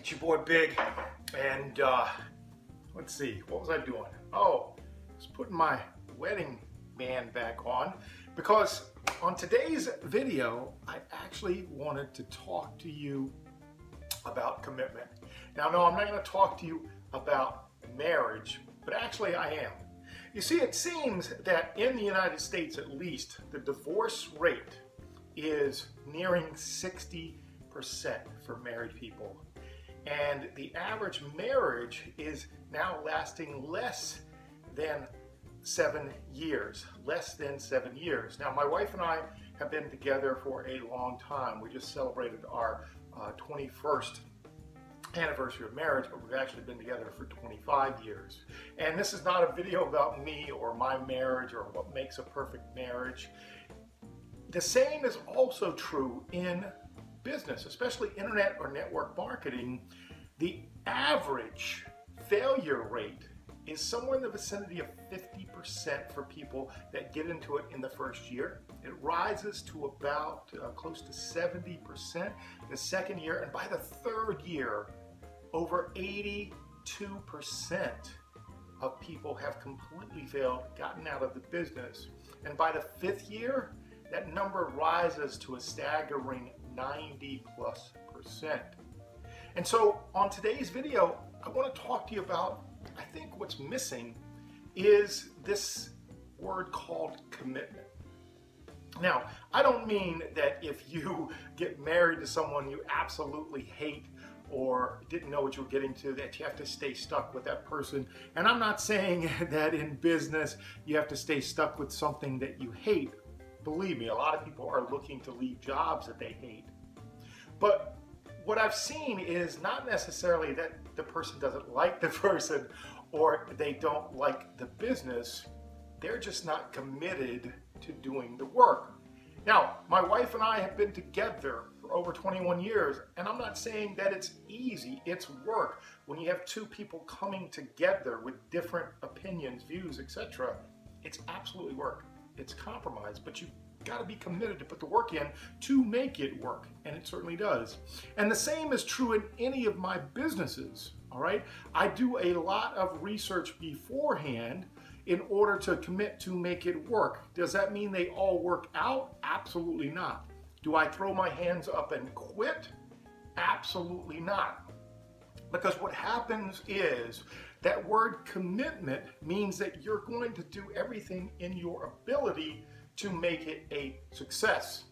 It's your boy Big, and let's see, what was I doing? Oh, I was putting my wedding band back on because on today's video, I actually wanted to talk to you about commitment. Now, no, I'm not going to talk to you about marriage, but actually I am. You see, it seems that in the United States, at least, the divorce rate is nearing 60% for married people. And the average marriage is now lasting less than 7 years. Less than 7 years. Now, my wife and I have been together for a long time. We just celebrated our 21st anniversary of marriage, but we've actually been together for 25 years. And this is not a video about me or my marriage or what makes a perfect marriage. The same is also true in business, especially internet or network marketing. The average failure rate is somewhere in the vicinity of 50% for people that get into it in the first year. It rises to about close to 70% the second year, and by the third year, over 82% of people have completely failed, gotten out of the business. And by the fifth year, that number rises to a staggering 90+%. And so on today's video, I want to talk to you about, I think what's missing is this word called commitment. Now, I don't mean that if you get married to someone you absolutely hate or didn't know what you were getting to, that you have to stay stuck with that person. And I'm not saying that in business you have to stay stuck with something that you hate. Believe me, a lot of people are looking to leave jobs that they hate. But what I've seen is not necessarily that the person doesn't like the person or they don't like the business. They're just not committed to doing the work. Now, my wife and I have been together for over 21 years, and I'm not saying that it's easy. It's work. When you have two people coming together with different opinions, views, etc., it's absolutely work. It's compromise, but you've got to be committed to put the work in to make it work, and it certainly does. And the same is true in any of my businesses, all right? I do a lot of research beforehand in order to commit to make it work. Does that mean they all work out? Absolutely not. Do I throw my hands up and quit? Absolutely not. Because what happens is that word commitment means that you're going to do everything in your ability to make it a success.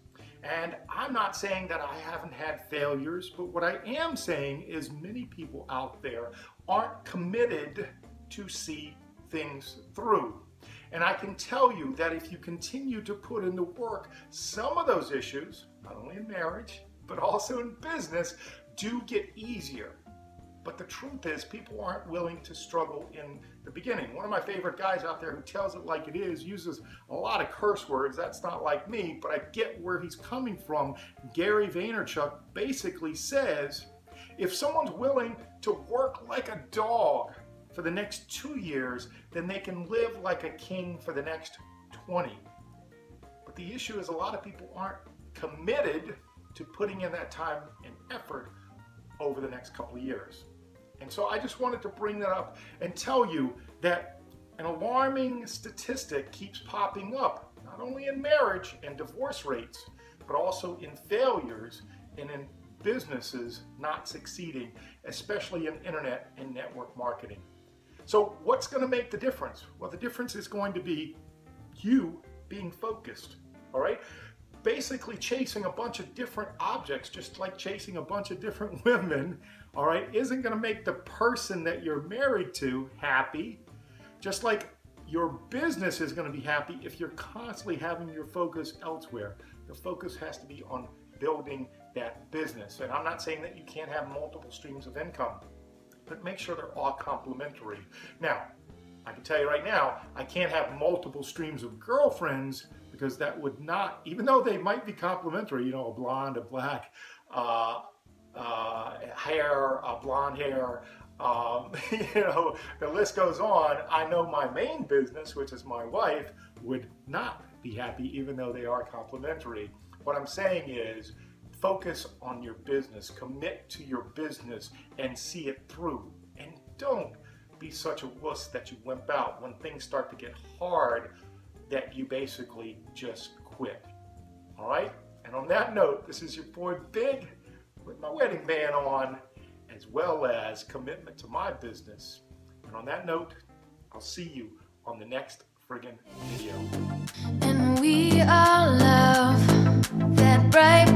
And I'm not saying that I haven't had failures, but what I am saying is many people out there aren't committed to see things through. And I can tell you that if you continue to put in the work, some of those issues, not only in marriage, but also in business, do get easier. But the truth is, people aren't willing to struggle in the beginning. One of my favorite guys out there who tells it like it is, uses a lot of curse words. That's not like me, but I get where he's coming from. Gary Vaynerchuk basically says, if someone's willing to work like a dog for the next 2 years, then they can live like a king for the next 20. But the issue is a lot of people aren't committed to putting in that time and effort over the next couple of years. And so I just wanted to bring that up and tell you that an alarming statistic keeps popping up, not only in marriage and divorce rates, but also in failures and in businesses not succeeding, especially in internet and network marketing. So what's going to make the difference? Well, the difference is going to be you being focused, all right? Basically chasing a bunch of different objects, just like chasing a bunch of different women, all right, isn't going to make the person that you're married to happy. Just like your business is going to be happy if you're constantly having your focus elsewhere. The focus has to be on building that business. And I'm not saying that you can't have multiple streams of income, but make sure they're all complementary. Now, I can tell you right now, I can't have multiple streams of girlfriends because that would not, even though they might be complementary, you know, a blonde, a black, hair, blonde hair, you know, the list goes on. I know my main business, which is my wife, would not be happy even though they are complementary. What I'm saying is Focus on your business, commit to your business and see it through. And don't be such a wuss that you wimp out when things start to get hard, that you basically just quit. All right? And on that note, this is your boy Big with my wedding band on, as well as commitment to my business. And on that note, I'll see you on the next friggin' video. And we all love that bright